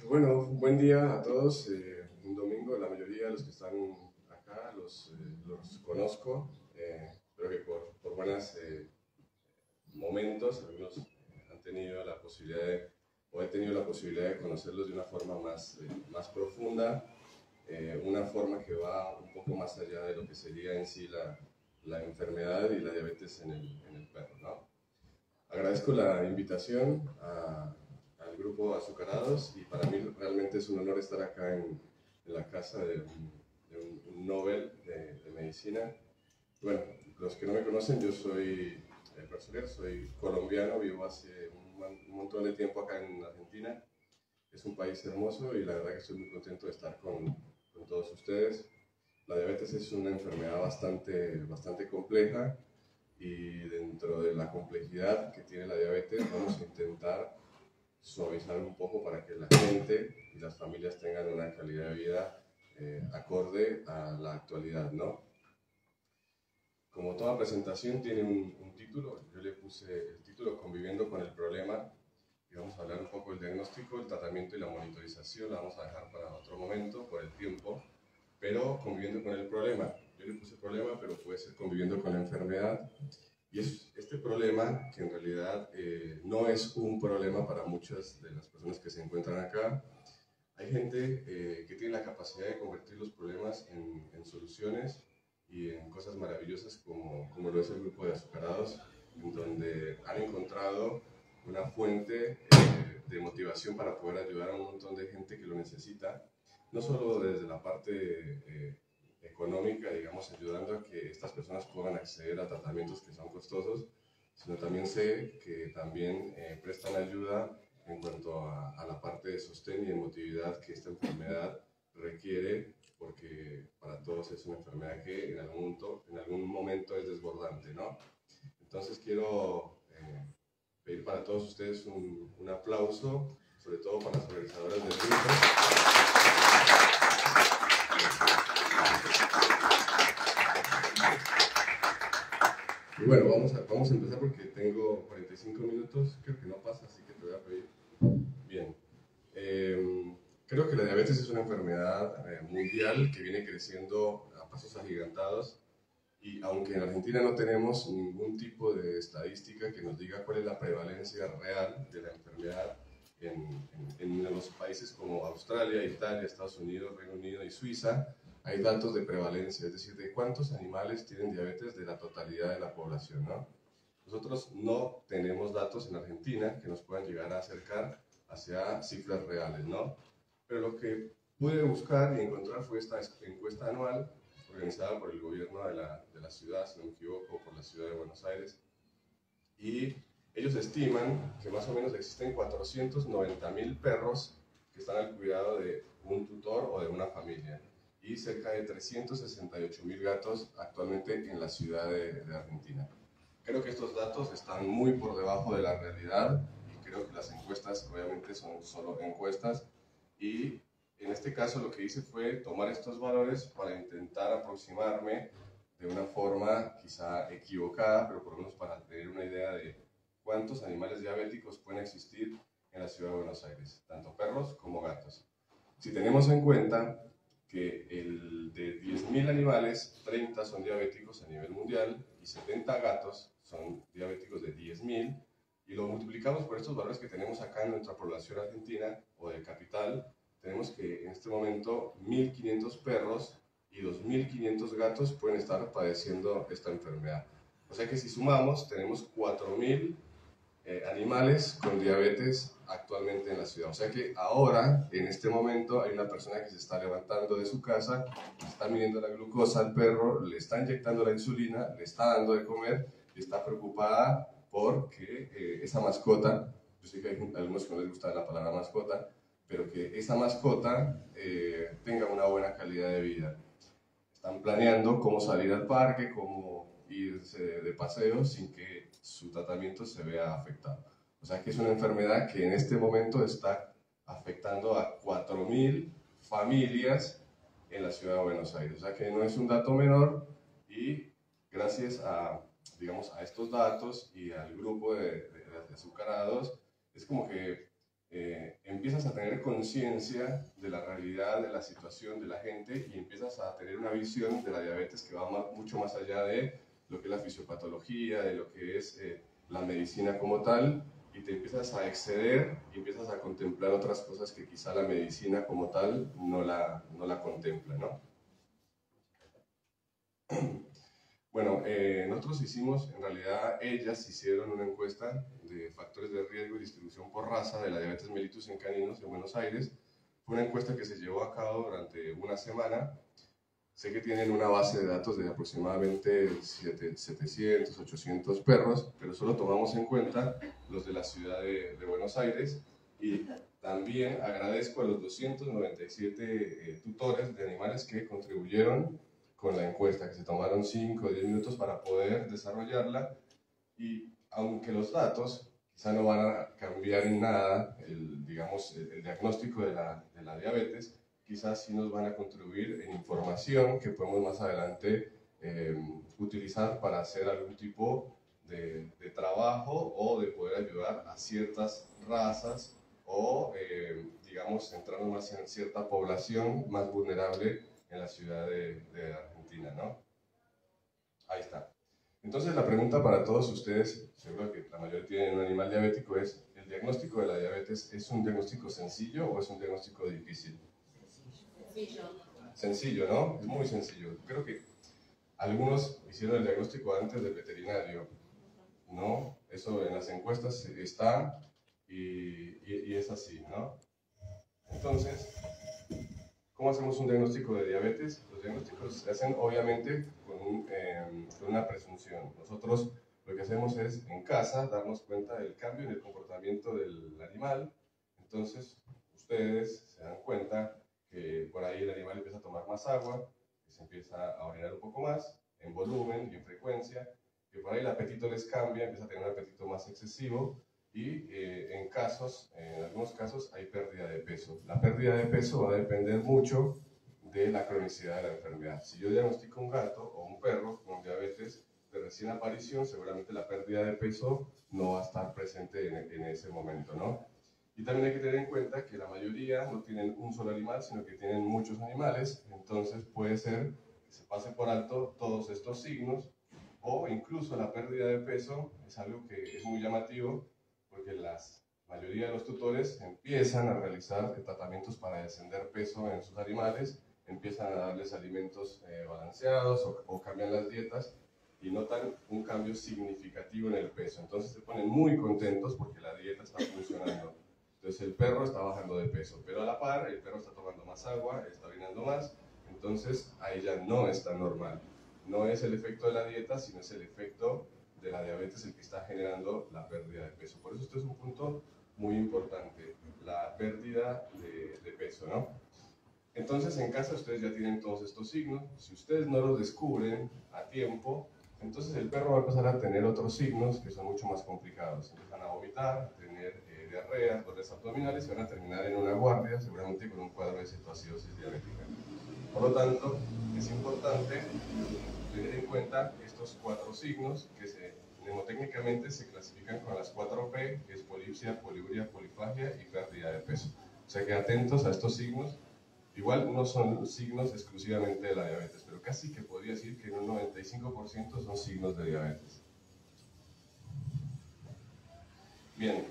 Bueno, un buen día a todos. Un domingo, la mayoría de los que están acá los conozco. Espero que por buenos momentos, algunos han tenido la posibilidad o he tenido la posibilidad de conocerlos de una forma más profunda, una forma que va un poco más allá de lo que sería en sí la enfermedad y la diabetes en el perro, ¿no? Agradezco la invitación al grupo Azucarados y para mí realmente es un honor estar acá en la casa de un Nobel de medicina. Bueno, los que no me conocen, yo soy el personero, soy colombiano, vivo hace un montón de tiempo acá en Argentina. Es un país hermoso y la verdad que estoy muy contento de estar con todos ustedes. La diabetes es una enfermedad bastante compleja y dentro de la complejidad que tiene la diabetes vamos a intentar suavizar un poco para que la gente y las familias tengan una calidad de vida acorde a la actualidad, ¿no? Como toda presentación tiene un título, yo le puse el título Conviviendo con el problema y vamos a hablar un poco del diagnóstico, el tratamiento y la monitorización, la vamos a dejar para otro momento por el tiempo, pero conviviendo con el problema. Yo le puse problema, pero puede ser conviviendo con la enfermedad. Y es este problema que en realidad no es un problema para muchas de las personas que se encuentran acá. Hay gente que tiene la capacidad de convertir los problemas en soluciones y en cosas maravillosas como lo es el grupo de Azucarados, en donde han encontrado una fuente de motivación para poder ayudar a un montón de gente que lo necesita, no solo desde la parte económica, digamos, ayudando a que estas personas puedan acceder a tratamientos que son costosos, sino también sé que también prestan ayuda en cuanto a la parte de sostén y de emotividad que esta enfermedad requiere, porque para todos es una enfermedad que en algún momento es desbordante, ¿no? Entonces quiero pedir para todos ustedes un aplauso, sobre todo para las organizadoras del grupo. Y bueno, vamos a empezar porque tengo 45 minutos, creo que no pasa, así que te voy a pedir. Bien. Creo que la diabetes es una enfermedad mundial que viene creciendo a pasos agigantados y aunque en Argentina no tenemos ningún tipo de estadística que nos diga cuál es la prevalencia real de la enfermedad en los países como Australia, Italia, Estados Unidos, Reino Unido y Suiza, hay datos de prevalencia, es decir, de cuántos animales tienen diabetes de la totalidad de la población, ¿no? Nosotros no tenemos datos en Argentina que nos puedan llegar a acercar hacia cifras reales, ¿no? Pero lo que pude buscar y encontrar fue esta encuesta anual organizada por el gobierno de la ciudad, si no me equivoco, por la ciudad de Buenos Aires, y ellos estiman que más o menos existen 490.000 perros que están al cuidado de un tutor o de una familia y cerca de 368.000 gatos actualmente en la ciudad de Argentina. Creo que estos datos están muy por debajo de la realidad y creo que las encuestas obviamente son solo encuestas y en este caso lo que hice fue tomar estos valores para intentar aproximarme de una forma quizá equivocada, pero por lo menos para tener una idea de cuántos animales diabéticos pueden existir en la ciudad de Buenos Aires, tanto perros como gatos. Si tenemos en cuenta que de 10.000 animales, 30 son diabéticos a nivel mundial y 70 gatos son diabéticos de 10.000, y lo multiplicamos por estos valores que tenemos acá en nuestra población argentina o de capital, tenemos que en este momento 1.500 perros y 2.500 gatos pueden estar padeciendo esta enfermedad. O sea que si sumamos, tenemos 4.000 animales con diabetes actualmente en la ciudad. O sea que ahora, en este momento, hay una persona que se está levantando de su casa, está midiendo la glucosa al perro, le está inyectando la insulina, le está dando de comer y está preocupada porque esa mascota, yo sé que hay algunos que no les gusta la palabra mascota, pero que esa mascota tenga una buena calidad de vida. Están planeando cómo salir al parque, cómo irse de paseo sin que su tratamiento se vea afectado. O sea que es una enfermedad que en este momento está afectando a 4.000 familias en la ciudad de Buenos Aires. O sea que no es un dato menor y gracias a, digamos, a estos datos y al grupo de azucarados, es como que empiezas a tener conciencia de la realidad, de la situación de la gente y empiezas a tener una visión de la diabetes que va mucho más allá de lo que es la fisiopatología, de lo que es la medicina como tal, y te empiezas a exceder y empiezas a contemplar otras cosas que quizá la medicina como tal no la contempla, ¿no? Bueno, nosotros hicimos, en realidad ellas hicieron una encuesta de factores de riesgo y distribución por raza de la diabetes mellitus en caninos en Buenos Aires. Fue una encuesta que se llevó a cabo durante una semana. Sé que tienen una base de datos de aproximadamente 700, 800 perros, pero solo tomamos en cuenta los de la ciudad de Buenos Aires. Y también agradezco a los 297 tutores de animales que contribuyeron con la encuesta, que se tomaron 5 o 10 minutos para poder desarrollarla. Y aunque los datos quizá no van a cambiar en nada digamos, el diagnóstico de la diabetes, quizás sí nos van a contribuir en información que podemos más adelante utilizar para hacer algún tipo de trabajo o de poder ayudar a ciertas razas o, digamos, centrarnos más en cierta población más vulnerable en la ciudad de Argentina, ¿no? Ahí está. Entonces la pregunta para todos ustedes, seguro que la mayoría tienen un animal diabético, es: ¿el diagnóstico de la diabetes es un diagnóstico sencillo o es un diagnóstico difícil? Sencillo. Sencillo, ¿no? Es muy sencillo. Creo que algunos hicieron el diagnóstico antes del veterinario, ¿no? Eso en las encuestas está y es así, ¿no? Entonces, ¿cómo hacemos un diagnóstico de diabetes? Los diagnósticos se hacen obviamente con una presunción. Nosotros lo que hacemos es en casa darnos cuenta del cambio en el comportamiento del animal. Entonces ustedes se dan cuenta que por ahí el animal empieza a tomar más agua, que se empieza a orinar un poco más en volumen y en frecuencia, que por ahí el apetito les cambia, empieza a tener un apetito más excesivo, y en algunos casos hay pérdida de peso. La pérdida de peso va a depender mucho de la cronicidad de la enfermedad. Si yo diagnostico un gato o un perro con diabetes de recién aparición, seguramente la pérdida de peso no va a estar presente en ese momento, ¿no? Y también hay que tener en cuenta que la mayoría no tienen un solo animal, sino que tienen muchos animales, entonces puede ser que se pase por alto todos estos signos, o incluso la pérdida de peso es algo que es muy llamativo, porque la mayoría de los tutores empiezan a realizar tratamientos para descender peso en sus animales, empiezan a darles alimentos balanceados o cambian las dietas y notan un cambio significativo en el peso. Entonces se ponen muy contentos porque la dieta está funcionando. Entonces el perro está bajando de peso, pero a la par el perro está tomando más agua, está orinando más, entonces ahí ya no está normal. No es el efecto de la dieta, sino es el efecto de la diabetes el que está generando la pérdida de peso. Por eso esto es un punto muy importante, la pérdida de peso, ¿no? Entonces en casa ustedes ya tienen todos estos signos. Si ustedes no los descubren a tiempo, entonces el perro va a empezar a tener otros signos que son mucho más complicados. Empiezan a vomitar, a tener diarrea, dolores abdominales y van a terminar en una guardia, seguramente con un cuadro de cetoacidosis diabética. Por lo tanto, es importante tener en cuenta estos 4 signos que mnemotécnicamente se clasifican con las 4 P, que es polipsia, poliuria, polifagia y pérdida de peso. O sea que atentos a estos signos. Igual no son signos exclusivamente de la diabetes, pero casi que podría decir que en un 95% son signos de diabetes. Bien,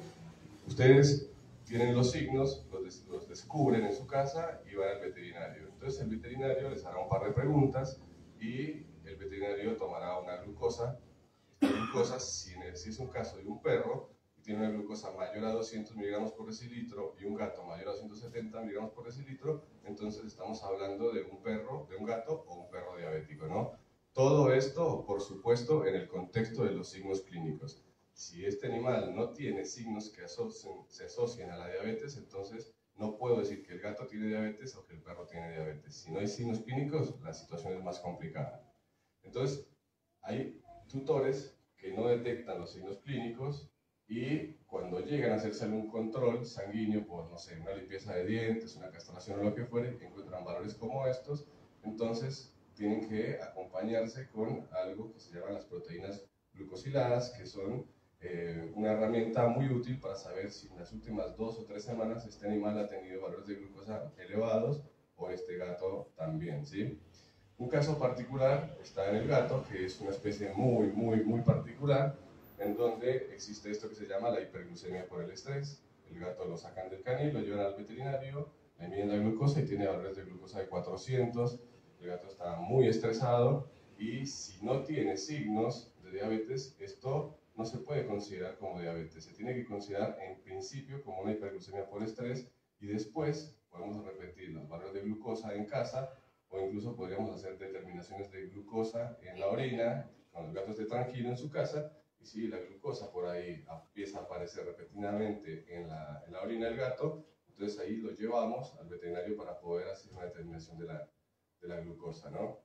ustedes tienen los signos, los descubren en su casa y van al veterinario. Entonces el veterinario les hará un par de preguntas y el veterinario tomará una glucosa. Esta glucosa, si es un caso de un perro y tiene una glucosa mayor a 200 miligramos por decilitro y un gato mayor a 270 miligramos por decilitro, entonces estamos hablando de un perro, de un gato o un perro diabético, ¿no? Todo esto, por supuesto, en el contexto de los signos clínicos. Si este animal no tiene signos que se asocien a la diabetes, entonces no puedo decir que el gato tiene diabetes o que el perro tiene diabetes. Si no hay signos clínicos, la situación es más complicada. Entonces, hay tutores que no detectan los signos clínicos y cuando llegan a hacerse algún control sanguíneo por, no sé, una limpieza de dientes, una castración o lo que fuere, encuentran valores como estos, entonces tienen que acompañarse con algo que se llaman las proteínas glucosiladas, que son una herramienta muy útil para saber si en las últimas 2 o 3 semanas este animal ha tenido valores de glucosa elevados o este gato también, ¿sí? Un caso particular está en el gato, que es una especie muy particular, en donde existe esto que se llama la hiperglucemia por el estrés. El gato lo sacan del canil, lo llevan al veterinario, le miden la glucosa y tiene valores de glucosa de 400. El gato está muy estresado y si no tiene signos de diabetes, esto no se puede considerar como diabetes. Se tiene que considerar en principio como una hiperglucemia por estrés y después podemos repetir los valores de glucosa en casa o incluso podríamos hacer determinaciones de glucosa en la orina cuando el gato esté tranquilo en su casa. Y si la glucosa por ahí empieza a aparecer repetidamente en la orina del gato, entonces ahí lo llevamos al veterinario para poder hacer una determinación de la glucosa, ¿no?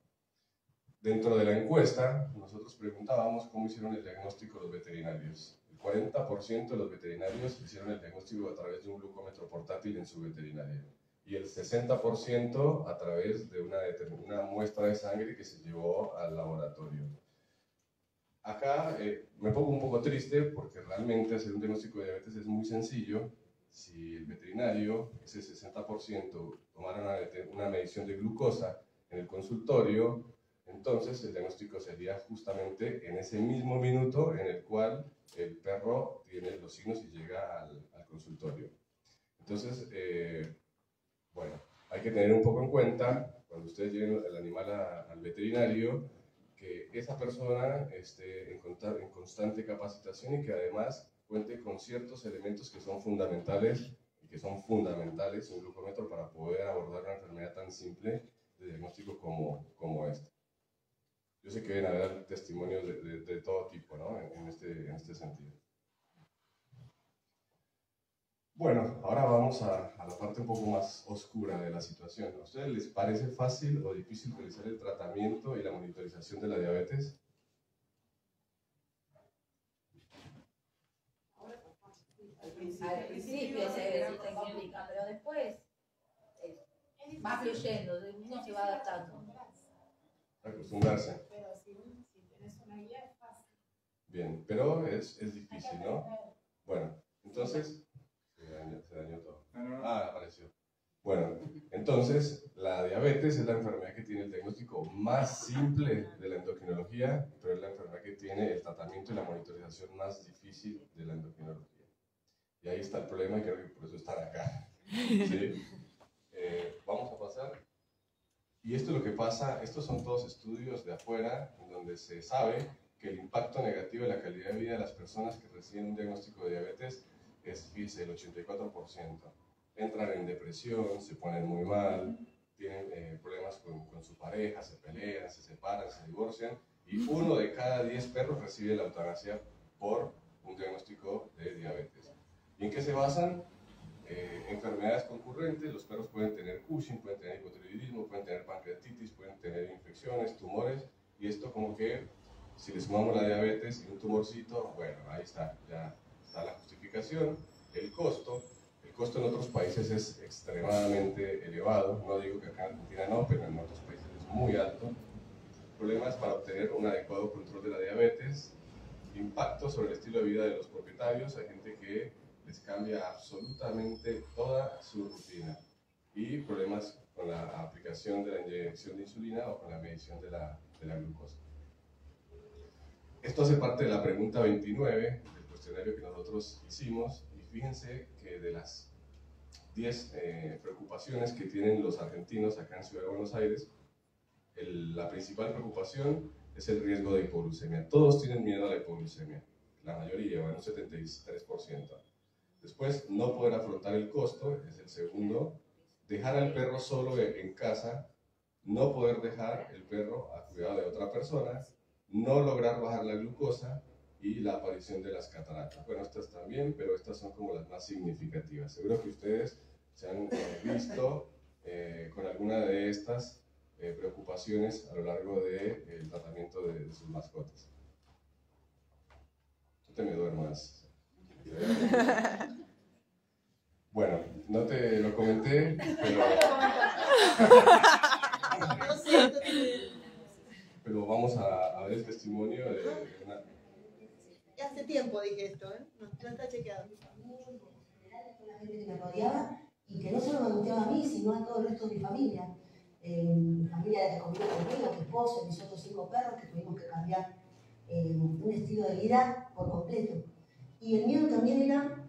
Dentro de la encuesta, nosotros preguntábamos cómo hicieron el diagnóstico los veterinarios. El 40% de los veterinarios hicieron el diagnóstico a través de un glucómetro portátil en su veterinaria y el 60% a través de una muestra de sangre que se llevó al laboratorio. Acá me pongo un poco triste porque realmente hacer un diagnóstico de diabetes es muy sencillo. Si el veterinario, ese 60%, tomara una medición de glucosa en el consultorio, entonces el diagnóstico sería justamente en ese mismo minuto en el cual el perro tiene los signos y llega al consultorio. Entonces, bueno, hay que tener un poco en cuenta, cuando ustedes lleven el animal al veterinario, que esa persona esté en constante capacitación y que además cuente con ciertos elementos que son fundamentales un glucómetro para poder abordar una enfermedad tan simple de diagnóstico como esta. Yo sé que deben haber testimonios de todo tipo, ¿no? en este sentido. Bueno, ahora vamos a la parte un poco más oscura de la situación. ¿A ustedes les parece fácil o difícil realizar el tratamiento y la monitorización de la diabetes? Al principio se complica, pero después va fluyendo, uno se va adaptando. Acostumbrarse. Pero si tienes una guía es fácil. Bien, pero es difícil, ¿no? Bueno, entonces... Se dañó todo. Ah, apareció. Bueno, entonces, la diabetes es la enfermedad que tiene el diagnóstico más simple de la endocrinología, pero es la enfermedad que tiene el tratamiento y la monitorización más difícil de la endocrinología. Y ahí está el problema y creo que por eso están acá. ¿Sí? Vamos a pasar. Y esto es lo que pasa, estos son todos estudios de afuera, en donde se sabe que el impacto negativo de la calidad de vida de las personas que reciben un diagnóstico de diabetes es, fíjese, el 84%. Entran en depresión, se ponen muy mal, tienen problemas con su pareja, se pelean, se separan, se divorcian, y 1 de cada 10 perros recibe la eutanasia por un diagnóstico de diabetes. ¿Y en qué se basan? Enfermedades concurrentes. Los perros pueden tener Cushing, pueden tener hipotiroidismo, pueden tener pancreatitis, pueden tener infecciones, tumores, y esto como que, si le sumamos la diabetes y un tumorcito, bueno, ahí está, ya está la justificación. El costo en otros países es extremadamente elevado, no digo que acá en Argentina no, pero en otros países es muy alto. Problemas para obtener un adecuado control de la diabetes, impacto sobre el estilo de vida de los propietarios, hay gente que les cambia absolutamente toda su rutina, y problemas con la aplicación de la inyección de insulina o con la medición de la glucosa. Esto hace parte de la pregunta 29 del cuestionario que nosotros hicimos, y fíjense que de las 10 preocupaciones que tienen los argentinos acá en Ciudad de Buenos Aires, la principal preocupación es el riesgo de hipoglucemia. Todos tienen miedo a la hipoglucemia, la mayoría, un 73%. Después, no poder afrontar el costo, es el segundo. Dejar al perro solo en casa, no poder dejar el perro a cuidado de otra persona, no lograr bajar la glucosa y la aparición de las cataratas. Bueno, estas también, pero estas son como las más significativas. Seguro que ustedes se han visto con alguna de estas preocupaciones a lo largo del tratamiento de sus mascotas. No te me duermas. Bueno, no te lo comenté, pero vamos a ver el testimonio de una... Ya se Hace tiempo dije esto, ¿eh? No está chequeado. Mi familia, en general, toda la gente que me rodeaba, y que no solo me angustiaba a mí, sino a todo el resto de mi familia. Mi familia que convive conmigo, mi esposo, mis otros 5 perros, que tuvimos que cambiar un estilo de vida por completo. Y el miedo también era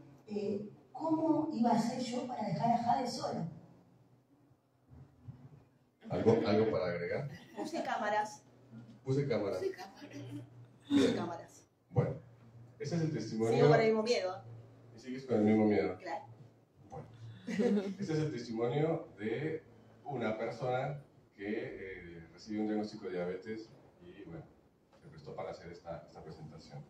cómo iba a ser yo para dejar a Jade sola. ¿Algo para agregar? Puse cámaras. Puse cámaras. Puse cámaras. Bueno, ese es el testimonio. Sigo con el mismo miedo. Y sigues con el mismo miedo. Claro. Bueno, este es el testimonio de una persona que recibió un diagnóstico de diabetes y, bueno, se prestó para hacer esta presentación.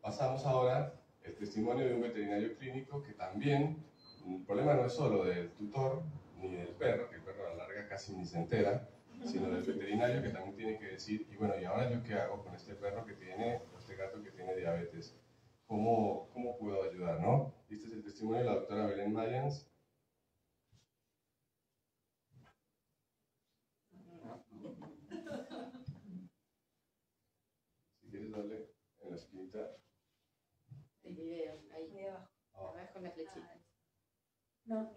Pasamos ahora el testimonio de un veterinario clínico que también, el problema no es solo del tutor ni del perro, que el perro a la larga casi ni se entera, sino del veterinario que también tiene que decir, y bueno, ¿y ahora yo qué hago con este perro que tiene, o este gato que tiene diabetes? ¿Cómo puedo ayudar, no? Este es el testimonio de la doctora Belén Mayans. Si quieres darle en la esquinita. El video, ahí. Ahí abajo. Con la flechita. No.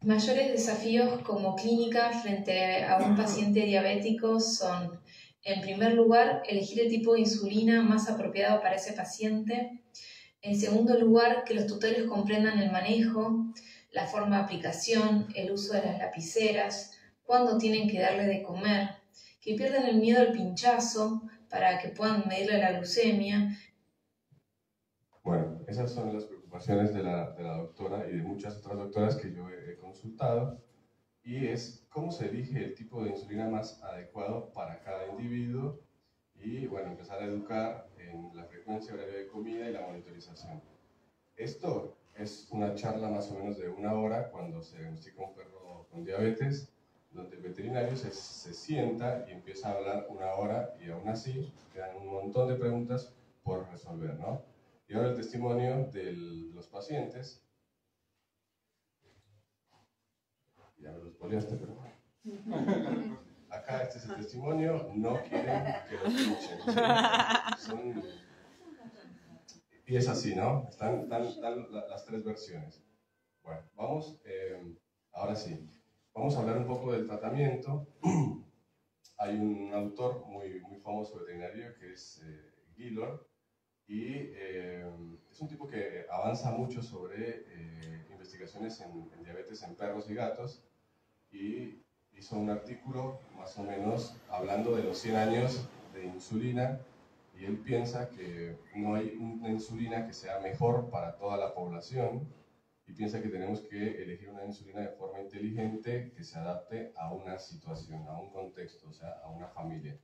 Mayores desafíos como clínica frente a un paciente diabético son, en primer lugar, elegir el tipo de insulina más apropiado para ese paciente. En segundo lugar, que los tutores comprendan el manejo, la forma de aplicación, el uso de las lapiceras, cuándo tienen que darle de comer, que pierdan el miedo al pinchazo para que puedan medirle la glucemia. Bueno, esas son las preocupaciones de la doctora y de muchas otras doctoras que yo he consultado, y es cómo se elige el tipo de insulina más adecuado para cada individuo y, bueno, empezar a educar en la frecuencia horaria de comida y la monitorización. Esto es una charla más o menos de 1 hora cuando se diagnostica un perro con diabetes, donde el veterinario se sienta y empieza a hablar 1 hora y aún así quedan un montón de preguntas por resolver, ¿no? Y ahora el testimonio de los pacientes. Ya me los poliaste, pero bueno. Acá este es el testimonio, no quieren que lo escuchen. Y es así, ¿no? Están las 3 versiones. Bueno, vamos, ahora sí. Vamos a hablar un poco del tratamiento. Hay un autor muy famoso veterinario que es Gillor, y es un tipo que avanza mucho sobre investigaciones en diabetes en perros y gatos, y hizo un artículo más o menos hablando de los 100 años de insulina, y él piensa que no hay una insulina que sea mejor para toda la población, y piensa que tenemos que elegir una insulina de forma inteligente que se adapte a una situación, a un contexto, o sea, a una familia.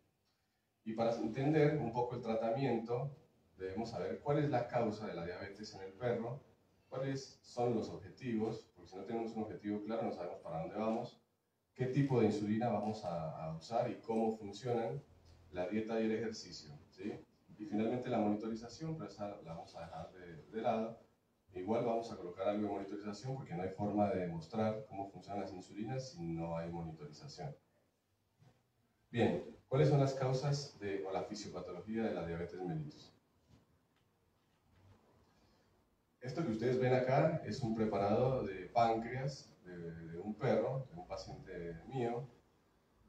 Y para entender un poco el tratamiento, debemos saber cuál es la causa de la diabetes en el perro, cuáles son los objetivos, porque si no tenemos un objetivo claro no sabemos para dónde vamos, qué tipo de insulina vamos a usar y cómo funcionan, la dieta y el ejercicio, ¿sí? Y finalmente la monitorización, pero esa la vamos a dejar de lado. Igual vamos a colocar algo de monitorización porque no hay forma de demostrar cómo funcionan las insulinas si no hay monitorización. Bien, ¿cuáles son las causas o la fisiopatología de la diabetes mellitus? Esto que ustedes ven acá es un preparado de páncreas de un perro, de un paciente mío.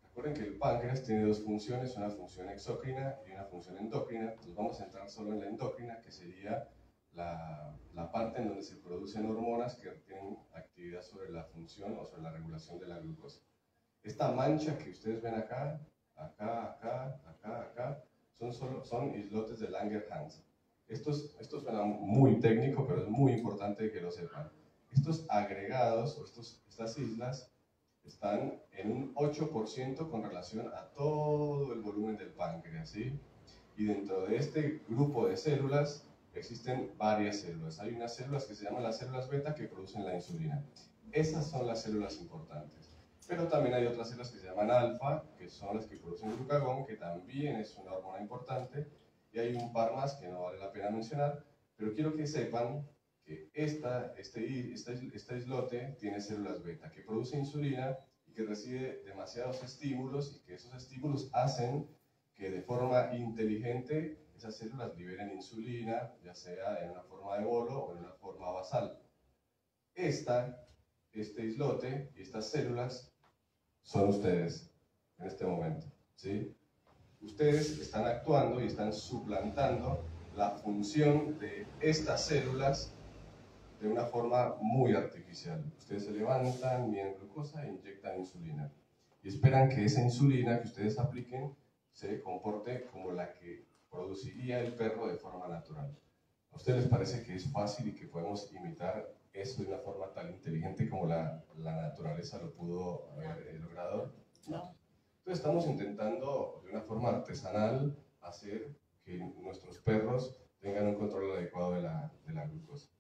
Recuerden que el páncreas tiene 2 funciones, una función exócrina y una función endócrina. Entonces vamos a entrar solo en la endócrina, que sería la parte en donde se producen hormonas que tienen actividad sobre la función o sobre la regulación de la glucosa. Esta mancha que ustedes ven acá, son islotes de Langerhans. Esto suena muy técnico, pero es muy importante que lo sepan. Estos agregados, o estas islas, están en un 8% con relación a todo el volumen del páncreas, ¿sí? Y dentro de este grupo de células existen varias células. Hay unas células que se llaman las células beta que producen la insulina. Esas son las células importantes. Pero también hay otras células que se llaman alfa, que son las que producen glucagón, que también es una hormona importante. Y hay un par más que no vale la pena mencionar, pero quiero que sepan que este islote tiene células beta, que produce insulina y que recibe demasiados estímulos, y que esos estímulos hacen que de forma inteligente esas células liberen insulina, ya sea en una forma de bolo o en una forma basal. Este islote y estas células son ustedes en este momento, ¿sí? Ustedes están actuando y están suplantando la función de estas células de una forma muy artificial. Ustedes se levantan, miden glucosa e inyectan insulina. Y esperan que esa insulina que ustedes apliquen se comporte como la que produciría el perro de forma natural. ¿A ustedes les parece que es fácil y que podemos imitar eso de una forma tan inteligente como la naturaleza lo pudo haber logrado? No. Entonces estamos intentando de una forma artesanal hacer que nuestros perros tengan un control adecuado de la glucosa.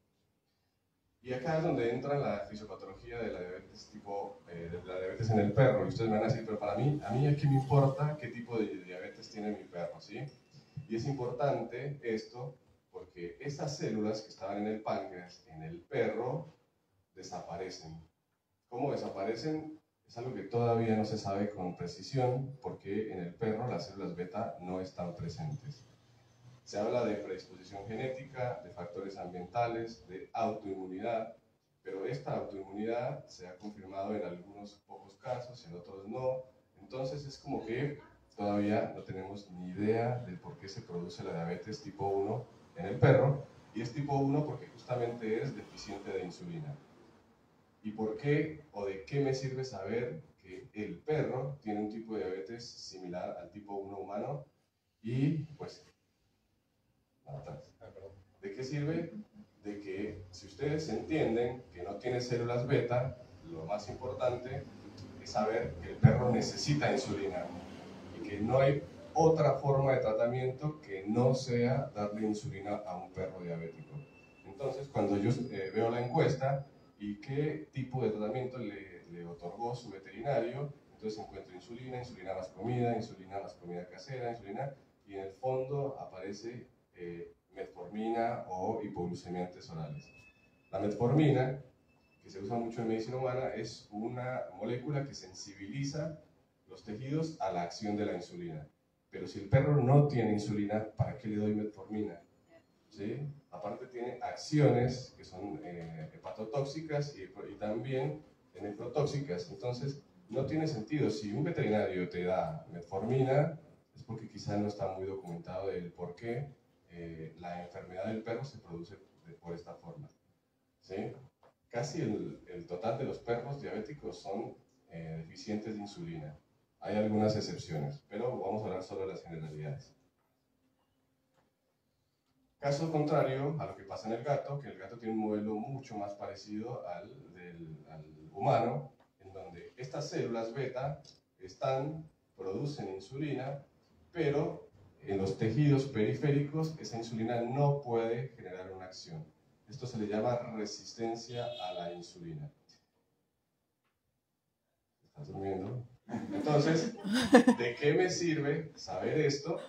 Y acá es donde entra la fisiopatología de la diabetes de la diabetes en el perro. Y ustedes me van a decir, pero a mí es que me importa qué tipo de diabetes tiene mi perro, ¿sí? Y es importante esto porque esas células que estaban en el páncreas, en el perro, desaparecen. ¿Cómo desaparecen? Es algo que todavía no se sabe con precisión porque en el perro las células beta no están presentes. Se habla de predisposición genética, de factores ambientales, de autoinmunidad, pero esta autoinmunidad se ha confirmado en algunos pocos casos, en otros no. Entonces es como que todavía no tenemos ni idea de por qué se produce la diabetes tipo 1 en el perro, y es tipo 1 porque justamente es deficiente de insulina. ¿Y por qué o de qué me sirve saber que el perro tiene un tipo de diabetes similar al tipo 1 humano? Y pues, ¿de qué sirve? De que si ustedes entienden que no tiene células beta, lo más importante es saber que el perro necesita insulina y que no hay otra forma de tratamiento que no sea darle insulina a un perro diabético. Entonces, cuando yo veo la encuesta y qué tipo de tratamiento le otorgó su veterinario, entonces encuentro insulina más comida casera, insulina, y en el fondo aparece metformina o hipoglucemiantes orales. La metformina, que se usa mucho en medicina humana, es una molécula que sensibiliza los tejidos a la acción de la insulina. Pero si el perro no tiene insulina, ¿para qué le doy metformina? ¿Sí? Aparte tiene acciones que son hepatotóxicas y también nefrotóxicas. Entonces, no tiene sentido. Si un veterinario te da metformina, es porque quizá no está muy documentado el por qué la enfermedad del perro se produce por esta forma. ¿Sí? Casi el total de los perros diabéticos son deficientes de insulina. Hay algunas excepciones, pero vamos a hablar solo de las generalidades. Caso contrario a lo que pasa en el gato, que el gato tiene un modelo mucho más parecido al humano, en donde estas células beta producen insulina, pero en los tejidos periféricos esa insulina no puede generar una acción. Esto se le llama resistencia a la insulina. ¿Estás durmiendo? Entonces, ¿de qué me sirve saber esto?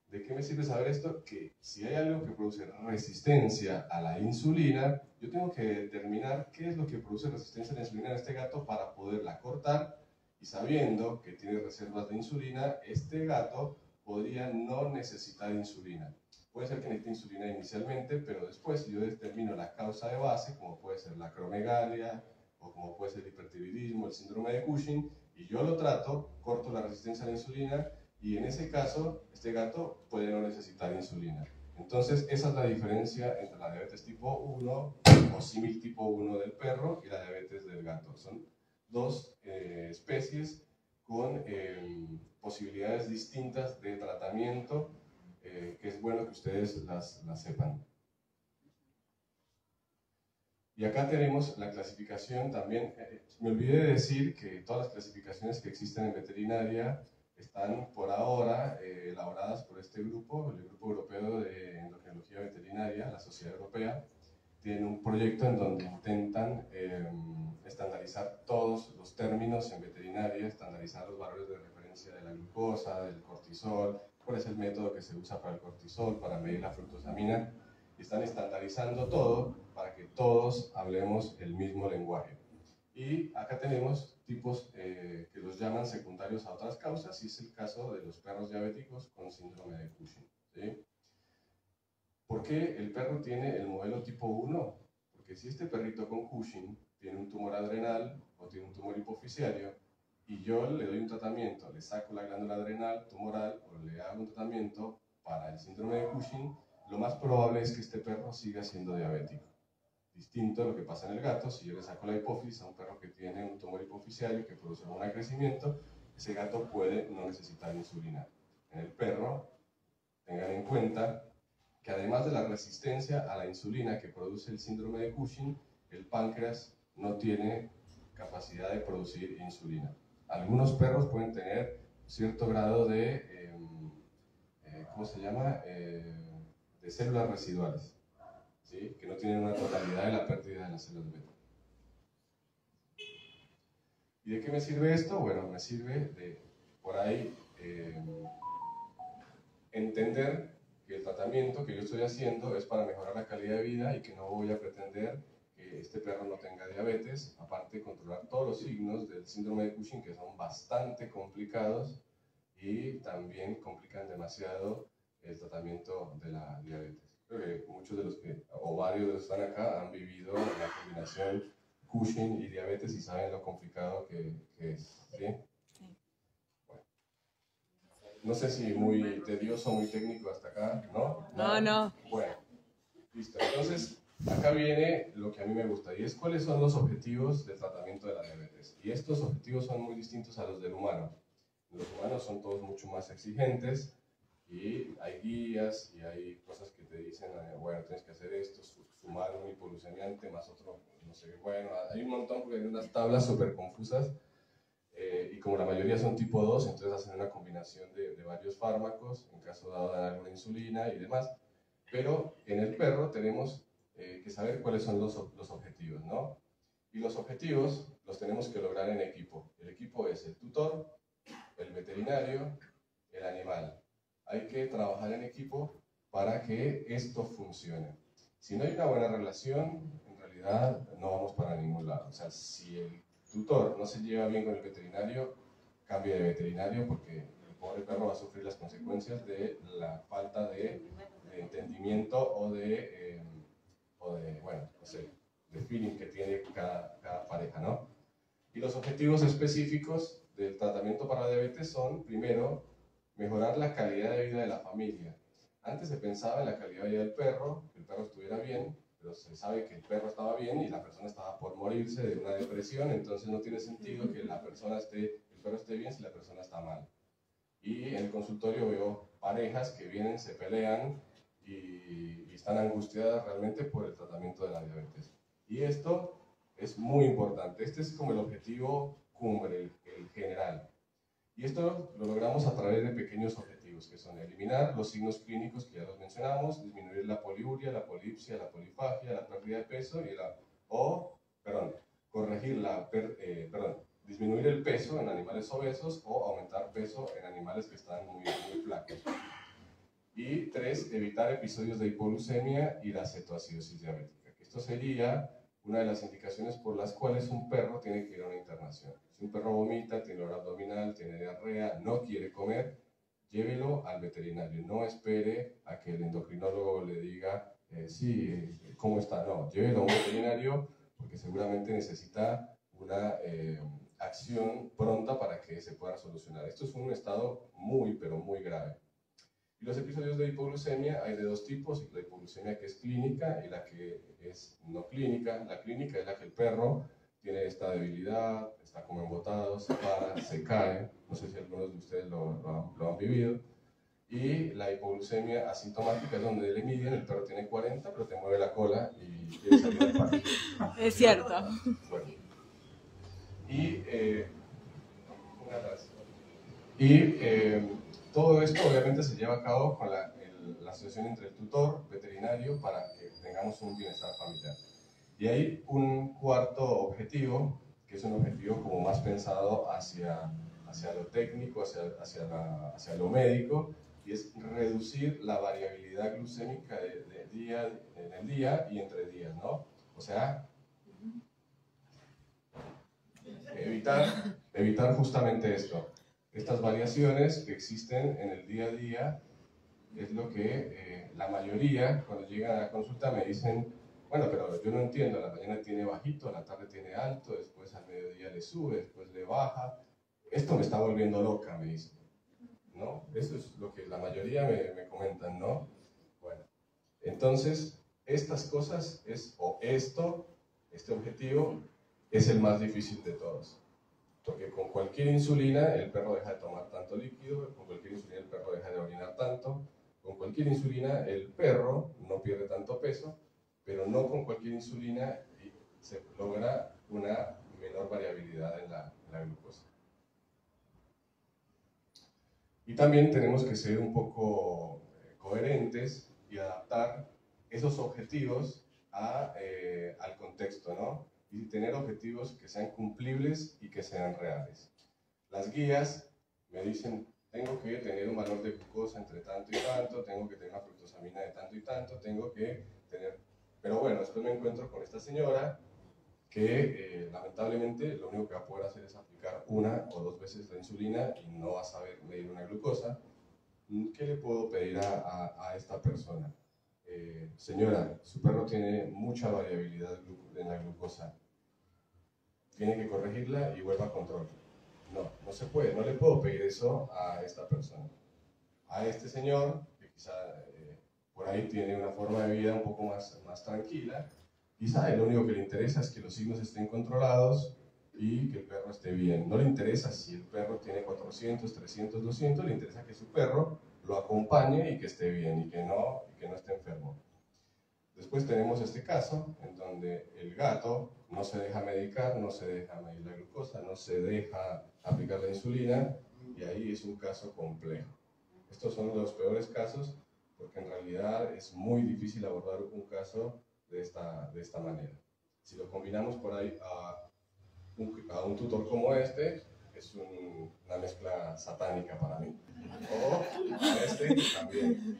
¿De qué me sirve saber esto? Que si hay algo que produce resistencia a la insulina, yo tengo que determinar qué es lo que produce resistencia a la insulina en este gato para poderla cortar, y sabiendo que tiene reservas de insulina, este gato podría no necesitar insulina. Puede ser que necesite insulina inicialmente, pero después si yo determino la causa de base, como puede ser la acromegalia, o como puede ser el hipertiroidismo, el síndrome de Cushing, y yo lo trato, corto la resistencia a la insulina, y en ese caso, este gato puede no necesitar insulina. Entonces, esa es la diferencia entre la diabetes tipo 1 o símil tipo 1 del perro y la diabetes del gato. Son dos especies con posibilidades distintas de tratamiento, que es bueno que ustedes las sepan. Y acá tenemos la clasificación también. Me olvidé de decir que todas las clasificaciones que existen en veterinaria están por ahora elaboradas por este grupo, el Grupo Europeo de Endocrinología Veterinaria, la Sociedad Europea. Tiene un proyecto en donde intentan estandarizar todos los términos en veterinaria, estandarizar los valores de referencia de la glucosa, del cortisol, cuál es el método que se usa para el cortisol, para medir la fructosamina. Y están estandarizando todo para que todos hablemos el mismo lenguaje. Y acá tenemos tipos que los llaman secundarios a otras causas, y es el caso de los perros diabéticos con síndrome de Cushing, ¿sí? ¿Por qué el perro tiene el modelo tipo 1? Porque si este perrito con Cushing tiene un tumor adrenal o tiene un tumor hipofisiario y yo le doy un tratamiento, le saco la glándula adrenal tumoral o le hago un tratamiento para el síndrome de Cushing, lo más probable es que este perro siga siendo diabético. Distinto a lo que pasa en el gato, si yo le saco la hipófisis a un perro que tiene un tumor hipofisiario que produce hormona de crecimiento, ese gato puede no necesitar insulina. En el perro, tengan en cuenta que además de la resistencia a la insulina que produce el síndrome de Cushing, el páncreas no tiene capacidad de producir insulina. Algunos perros pueden tener cierto grado de, ¿cómo se llama? De células residuales, ¿sí? Que no tienen una totalidad de la pérdida de las células beta. ¿Y de qué me sirve esto? Bueno, me sirve de, por ahí, entender que el tratamiento que yo estoy haciendo es para mejorar la calidad de vida y que no voy a pretender que este perro no tenga diabetes, aparte de controlar todos los signos del síndrome de Cushing que son bastante complicados y también complican demasiado el tratamiento de la diabetes. Creo que muchos de los que, o varios de los que están acá, han vivido la combinación Cushing y diabetes y saben lo complicado que es, ¿sí? Bueno. No sé si muy tedioso, muy técnico hasta acá, ¿no? No. Bueno, listo. Entonces, acá viene lo que a mí me gusta, y es cuáles son los objetivos del tratamiento de la diabetes. Y estos objetivos son muy distintos a los del humano. Los humanos son todos mucho más exigentes, y hay guías y hay cosas que te dicen, bueno, tienes que hacer esto, sumar un hipoglucemiante más otro, no sé, bueno, hay un montón porque hay unas tablas súper confusas y como la mayoría son tipo 2, entonces hacen una combinación de varios fármacos, en caso dado de alguna insulina y demás, pero en el perro tenemos que saber cuáles son los objetivos, ¿no? Y los objetivos los tenemos que lograr en equipo. El equipo es el tutor, el veterinario, el animal. Hay que trabajar en equipo para que esto funcione. Si no hay una buena relación, en realidad no vamos para ningún lado. O sea, si el tutor no se lleva bien con el veterinario, cambie de veterinario porque el pobre perro va a sufrir las consecuencias de la falta de entendimiento o de bueno, no sé, de feeling que tiene cada pareja, ¿no? Y los objetivos específicos del tratamiento para la diabetes son, primero, mejorar la calidad de vida de la familia. Antes se pensaba en la calidad de vida del perro, que el perro estuviera bien, pero se sabe que el perro estaba bien y la persona estaba por morirse de una depresión, entonces no tiene sentido que el perro esté bien si la persona está mal. Y en el consultorio veo parejas que vienen, se pelean y están angustiadas realmente por el tratamiento de la diabetes. Y esto es muy importante. Este es como el objetivo cumbre, el general. Y esto lo logramos a través de pequeños objetivos, que son eliminar los signos clínicos que ya los mencionamos, disminuir la poliuria, la polipsia, la polifagia, la pérdida de peso y disminuir el peso en animales obesos o aumentar peso en animales que están muy flacos. Y 3, evitar episodios de hipoglucemia y la cetoacidosis diabética. Esto sería una de las indicaciones por las cuales un perro tiene que ir a una internación. Si un perro vomita, tiene dolor abdominal, tiene diarrea, no quiere comer, llévelo al veterinario. No espere a que el endocrinólogo le diga, ¿cómo está? No, llévelo a un veterinario porque seguramente necesita una acción pronta para que se pueda solucionar. Esto es un estado muy, pero muy grave. Y los episodios de hipoglucemia hay de dos tipos, la hipoglucemia que es clínica y la que es no clínica. La clínica es la que el perro tiene esta debilidad, está como embotado, se para, se cae, no sé si algunos de ustedes lo han vivido. Y la hipoglucemia asintomática es donde le miden, el perro tiene 40, pero te mueve la cola y quiere salir del parque. Es cierto. Bueno. Todo esto obviamente se lleva a cabo con la asociación entre el tutor veterinario para que tengamos un bienestar familiar. Y hay un cuarto objetivo, que es un objetivo como más pensado hacia lo técnico, hacia lo médico, y es reducir la variabilidad glucémica en el día y entre días, ¿no? O sea, evitar justamente esto. Estas variaciones que existen en el día a día es lo que la mayoría, cuando llegan a la consulta, me dicen, bueno, pero yo no entiendo, a la mañana tiene bajito, a la tarde tiene alto, después al mediodía le sube, después le baja. Esto me está volviendo loca, me dicen, ¿no? Eso es lo que la mayoría me comentan, ¿no? Bueno, entonces, estas cosas, este objetivo, es el más difícil de todos. Porque con cualquier insulina el perro deja de tomar tanto líquido, con cualquier insulina el perro deja de orinar tanto, con cualquier insulina el perro no pierde tanto peso, pero no con cualquier insulina se logra una menor variabilidad en la glucosa. Y también tenemos que ser un poco coherentes y adaptar esos objetivos al contexto, ¿no? Y tener objetivos que sean cumplibles y que sean reales. Las guías me dicen, tengo que tener un valor de glucosa entre tanto y tanto, tengo que tener una fructosamina de tanto y tanto, tengo que tener... Pero bueno, después me encuentro con esta señora que lamentablemente lo único que va a poder hacer es aplicar 1 o 2 veces la insulina y no va a saber medir una glucosa. ¿Qué le puedo pedir a esta persona? Señora, su perro tiene mucha variabilidad en la glucosa. Tiene que corregirla y vuelva a control. No se puede, no le puedo pedir eso a esta persona. A este señor, que quizá por ahí tiene una forma de vida un poco más tranquila, quizá lo único que le interesa es que los signos estén controlados y que el perro esté bien. No le interesa si el perro tiene 400, 300, 200, le interesa que su perro lo acompañe y que esté bien y que no esté enfermo. Después tenemos este caso en donde el gato no se deja medicar, no se deja medir la glucosa, no se deja aplicar la insulina y ahí es un caso complejo. Estos son los peores casos porque en realidad es muy difícil abordar un caso de esta manera. Si lo combinamos por ahí a un tutor como este, es una mezcla satánica para mí. O este también.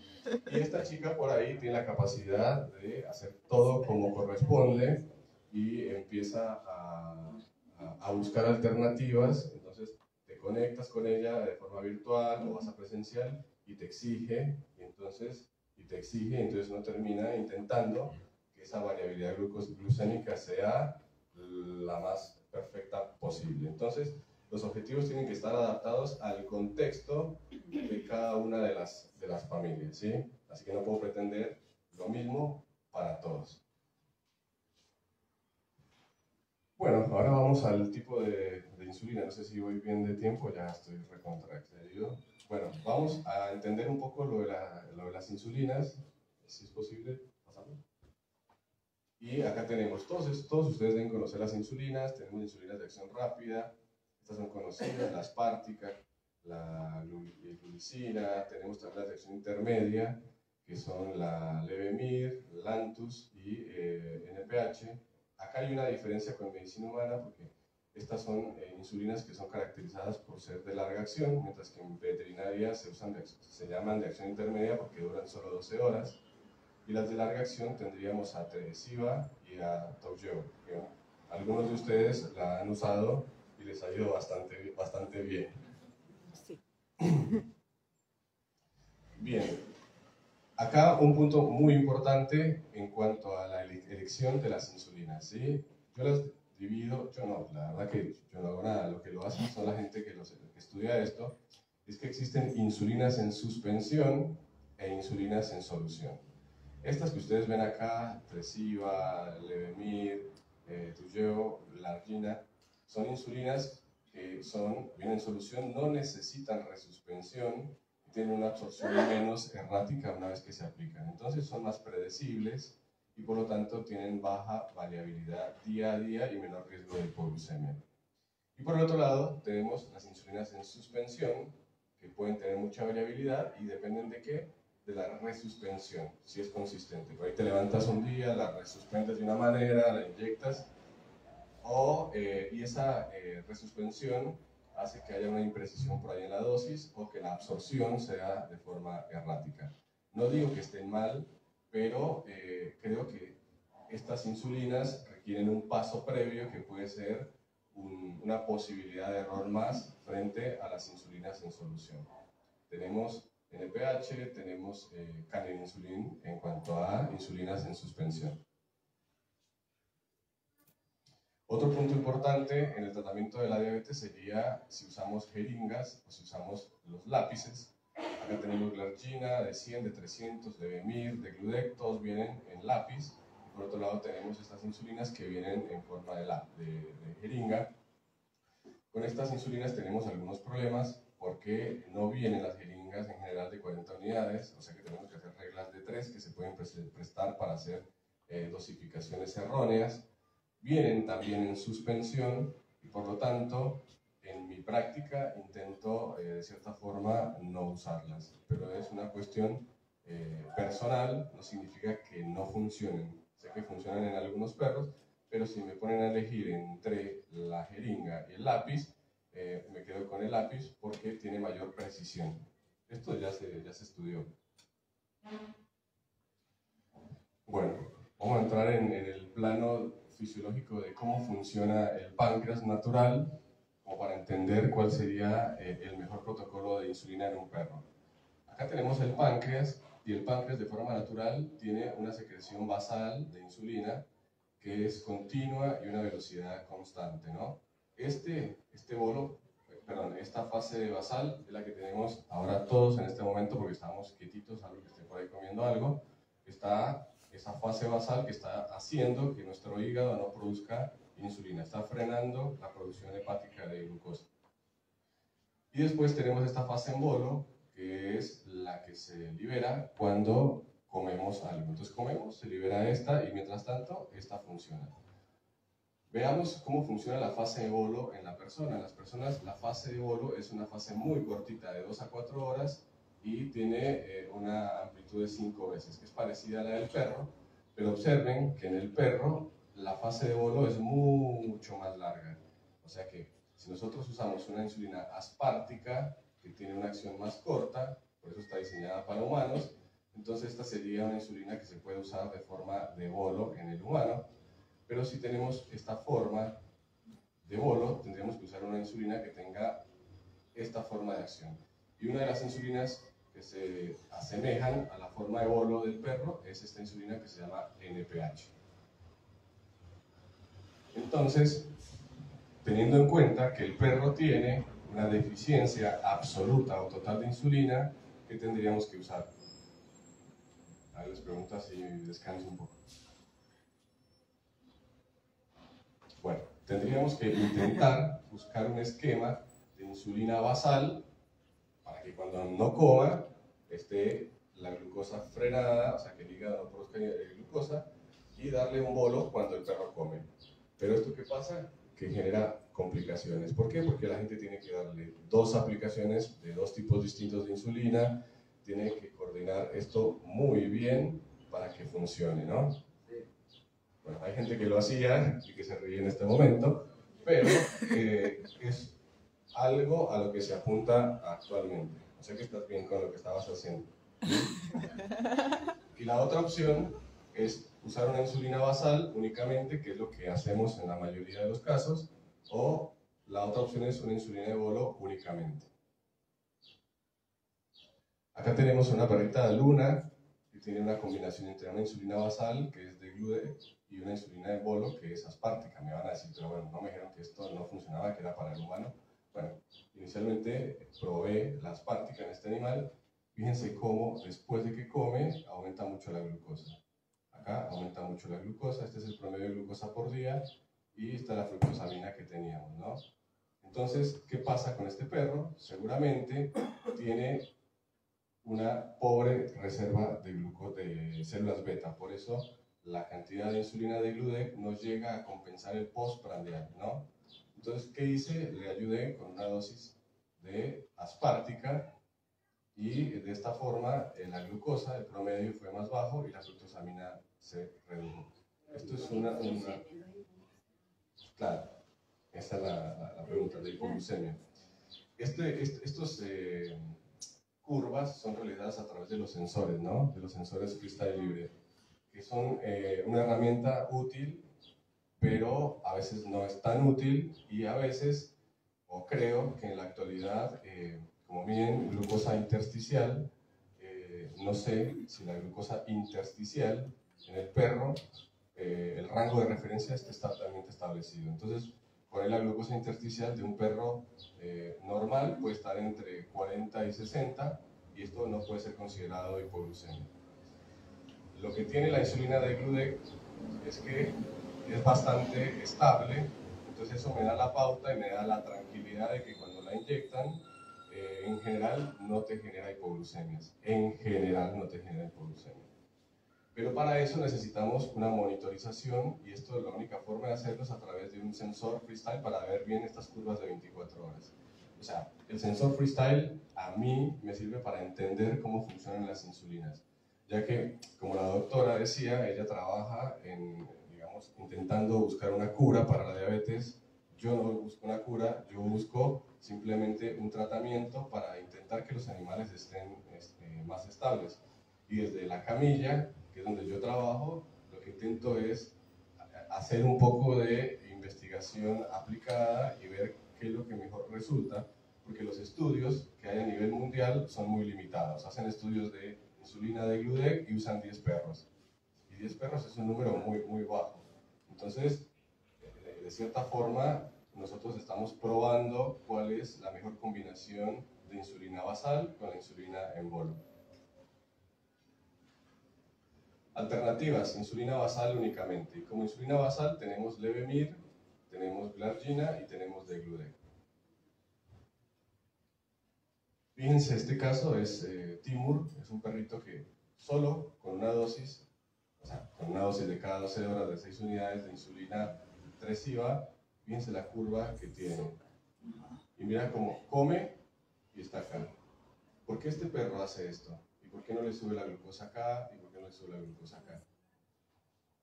Y esta chica por ahí tiene la capacidad de hacer todo como corresponde y empieza a buscar alternativas. Entonces te conectas con ella de forma virtual o vas a presencial y te exige, entonces no termina intentando que esa variabilidad glucémica sea la más perfecta posible. Entonces, los objetivos tienen que estar adaptados al contexto de cada una de las familias, ¿sí? Así que no puedo pretender lo mismo para todos. Bueno, ahora vamos al tipo de insulina. No sé si voy bien de tiempo, ya estoy recontraexcedido. Bueno, vamos a entender un poco lo de las insulinas, si es posible, pasarlo. Y acá tenemos, todos ustedes deben conocer las insulinas. Tenemos insulinas de acción rápida, estas son conocidas, la Spartica, la glulicina. Tenemos también las de acción intermedia, que son la Levemir, Lantus y NPH. Acá hay una diferencia con medicina humana porque estas son insulinas que son caracterizadas por ser de larga acción, mientras que en veterinaria se llaman de acción intermedia porque duran solo 12 horas. Y las de larga acción tendríamos a Tresiba y a Toujeo, que algunos de ustedes la han usado y les ha ido bastante bien. Sí. Bien, acá un punto muy importante en cuanto a la elección de las insulinas, ¿sí? Yo las divido, la verdad que yo no hago nada, lo que lo hacen son la gente que estudia esto, es que existen insulinas en suspensión e insulinas en solución. Estas que ustedes ven acá, Tresiba, Levemir, Toujeo, Largina, son insulinas que vienen en solución, no necesitan resuspensión y tienen una absorción menos errática una vez que se aplican. Entonces son más predecibles y por lo tanto tienen baja variabilidad día a día y menor riesgo de hipoglucemia. Y por el otro lado tenemos las insulinas en suspensión, que pueden tener mucha variabilidad y dependen de qué? De la resuspensión, si es consistente. Por ahí te levantas un día, la resuspendes de una manera, la inyectas, y esa resuspensión hace que haya una imprecisión por ahí en la dosis o que la absorción sea de forma errática. No digo que estén mal, pero creo que estas insulinas requieren un paso previo que puede ser una posibilidad de error más frente a las insulinas en solución. Tenemos NPH, tenemos caneninsulin en cuanto a insulinas en suspensión. Otro punto importante en el tratamiento de la diabetes sería si usamos jeringas o si usamos los lápices. Acá tenemos glargina de 100, de 300, de Bemir, de Gludec, todos vienen en lápiz. Por otro lado tenemos estas insulinas que vienen en forma de jeringa. Con estas insulinas tenemos algunos problemas porque no vienen las jeringas en general de 40 unidades, o sea que tenemos que hacer reglas de 3 que se pueden prestar para hacer dosificaciones erróneas. Vienen también en suspensión y por lo tanto en mi práctica intento de cierta forma no usarlas, pero es una cuestión personal, no significa que no funcionen. Sé que funcionan en algunos perros, pero si me ponen a elegir entre la jeringa y el lápiz, me quedo con el lápiz porque tiene mayor precisión. Esto ya se estudió. Bueno, vamos a entrar en el plano fisiológico de cómo funciona el páncreas natural, como para entender cuál sería el mejor protocolo de insulina en un perro. Acá tenemos el páncreas, y el páncreas de forma natural tiene una secreción basal de insulina que es continua y una velocidad constante, ¿no? Esta fase basal es la que tenemos ahora todos en este momento porque estamos quietitos, algo que esté por ahí comiendo algo. Está esa fase basal que está haciendo que nuestro hígado no produzca insulina, está frenando la producción hepática de glucosa. Y después tenemos esta fase en bolo, que es la que se libera cuando comemos algo. Entonces comemos, se libera esta y mientras tanto esta funciona. Veamos cómo funciona la fase de bolo en la persona. En las personas la fase de bolo es una fase muy cortita, de 2 a 4 horas, y tiene una amplitud de 5 veces, que es parecida a la del perro, pero observen que en el perro la fase de bolo es mucho más larga. O sea que si nosotros usamos una insulina aspártica, que tiene una acción más corta, por eso está diseñada para humanos, entonces esta sería una insulina que se puede usar de forma de bolo en el humano, pero si tenemos esta forma de bolo, tendríamos que usar una insulina que tenga esta forma de acción. Y una de las insulinas que se asemejan a la forma de bolo del perro es esta insulina que se llama NPH. Entonces, teniendo en cuenta que el perro tiene una deficiencia absoluta o total de insulina, ¿qué tendríamos que usar? A ver, les pregunto así y descanso un poco. Bueno, tendríamos que intentar buscar un esquema de insulina basal para que cuando no coma esté la glucosa frenada, o sea que el hígado no produzca glucosa, y darle un bolo cuando el perro come. Pero ¿esto qué pasa? Que genera complicaciones. ¿Por qué? Porque la gente tiene que darle 2 aplicaciones de 2 tipos distintos de insulina, tiene que coordinar esto muy bien para que funcione, ¿no? Bueno, hay gente que lo hacía y que se ríe en este momento, pero es algo a lo que se apunta actualmente. O sea que estás bien con lo que estabas haciendo. Y la otra opción es usar una insulina basal únicamente, que es lo que hacemos en la mayoría de los casos, o la otra opción es una insulina de bolo únicamente. Acá tenemos una perrita de Luna que tiene una combinación entre una insulina basal, que es de Gludec, y una insulina de bolo, que es aspártica. Me van a decir, pero bueno, no me dijeron que esto no funcionaba, que era para el humano. Bueno, inicialmente probé la aspártica en este animal. Fíjense cómo después de que come aumenta mucho la glucosa. Acá aumenta mucho la glucosa, este es el promedio de glucosa por día, y esta es la fructosamina que teníamos, ¿no? Entonces, ¿qué pasa con este perro? Seguramente tiene una pobre reserva de células beta, por eso la cantidad de insulina de Gludec no llega a compensar el postprandial, ¿no? Entonces, ¿qué hice? Le ayudé con una dosis de aspártica y de esta forma la glucosa, el promedio fue más bajo y la fructosamina se redujo. Esto es una claro, esa es la pregunta de hipoglucemia. Estos curvas son realizadas a través de los sensores, ¿no? De los sensores Freestyle Libre, que son una herramienta útil, pero a veces no es tan útil y a veces, o creo que en la actualidad, como miden glucosa intersticial, no sé si la glucosa intersticial en el perro, el rango de referencia está totalmente establecido. Entonces, por ahí la glucosa intersticial de un perro normal puede estar entre 40 y 60, y esto no puede ser considerado hipoglucemia. Lo que tiene la insulina de Gludec es que es bastante estable, entonces eso me da la pauta y me da la tranquilidad de que cuando la inyectan, en general no te genera hipoglucemias. En general no te genera hipoglucemia. Pero para eso necesitamos una monitorización, y esto, la única forma de hacerlo es a través de un sensor freestyle para ver bien estas curvas de 24 horas. O sea, el sensor freestyle a mí me sirve para entender cómo funcionan las insulinas, ya que, como la doctora decía, ella trabaja digamos, intentando buscar una cura para la diabetes. Yo no busco una cura, yo busco simplemente un tratamiento para intentar que los animales estén más estables. Y desde la camilla, que es donde yo trabajo, lo que intento es hacer un poco de investigación aplicada y ver qué es lo que mejor resulta, porque los estudios que hay a nivel mundial son muy limitados. Hacen estudios de insulina de Gludec y usan 10 perros. Y 10 perros es un número muy, muy bajo. Entonces, de cierta forma, nosotros estamos probando cuál es la mejor combinación de insulina basal con la insulina en bolo. Alternativas, insulina basal únicamente. Y como insulina basal tenemos Levemir, tenemos Glargina y tenemos Degludec. Fíjense, este caso es Timur, es un perrito que solo con una dosis, o sea, con una dosis de cada 12 horas de 6 unidades de insulina tresiva, fíjense la curva que tiene. Y mira cómo come y está acá. ¿Por qué este perro hace esto? ¿Y por qué no le sube la glucosa acá? ¿Y por qué no le sube la glucosa acá?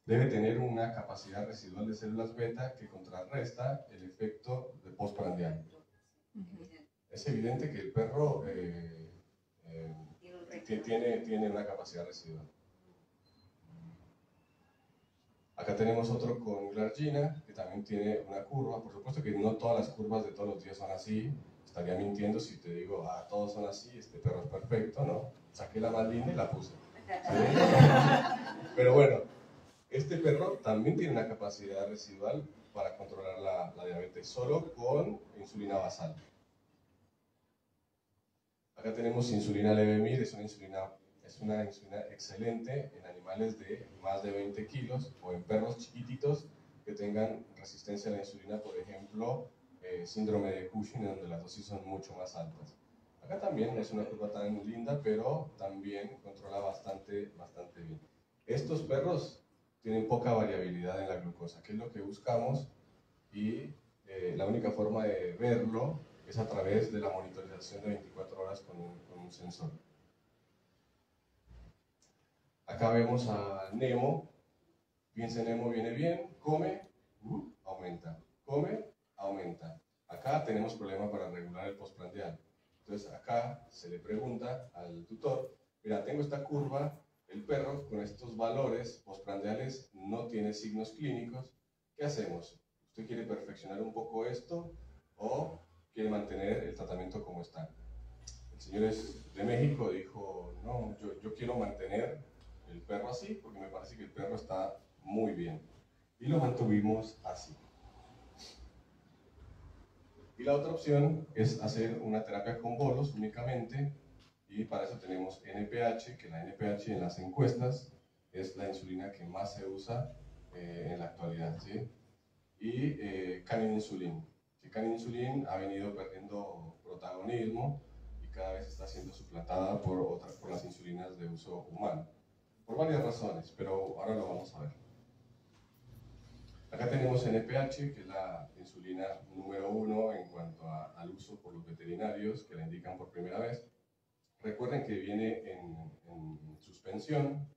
Debe tener una capacidad residual de células beta que contrarresta el efecto de postprandial. Es evidente que el perro tiene una capacidad residual. Acá tenemos otro con Glargina, que también tiene una curva. Por supuesto que no todas las curvas de todos los días son así. Estaría mintiendo si te digo, todos son así, este perro es perfecto, ¿no? Saqué la más linda y la puse. ¿Sí? Pero bueno, este perro también tiene una capacidad residual para controlar la diabetes, solo con insulina basal. Acá tenemos insulina Levemir, es una insulina excelente en animales de más de 20 kilos o en perros chiquititos que tengan resistencia a la insulina, por ejemplo, síndrome de Cushing, donde las dosis son mucho más altas. Acá también es una curva tan linda, pero también controla bastante bien. Estos perros tienen poca variabilidad en la glucosa, que es lo que buscamos, y la única forma de verlo es a través de la monitorización de 24 horas con un sensor. Acá vemos a Nemo. Fíjense, Nemo viene bien, come, aumenta, come, aumenta. Acá tenemos problemas para regular el postprandial. Entonces acá se le pregunta al tutor, mira, tengo esta curva, el perro con estos valores postprandiales no tiene signos clínicos, ¿qué hacemos? ¿Usted quiere perfeccionar un poco esto o quiere mantener el tratamiento como está? El señor es de México, dijo, no, yo quiero mantener el perro así porque me parece que el perro está muy bien. Y lo mantuvimos así. Y la otra opción es hacer una terapia con bolos únicamente, y para eso tenemos NPH, que la NPH en las encuestas es la insulina que más se usa en la actualidad, ¿sí? Y Canine Insulin. Canine Insulin ha venido perdiendo protagonismo y cada vez está siendo suplantada por las insulinas de uso humano, por varias razones, pero ahora lo vamos a ver. Acá tenemos NPH, que es la insulina número 1 en cuanto al uso por los veterinarios que la indican por primera vez. Recuerden que viene en suspensión.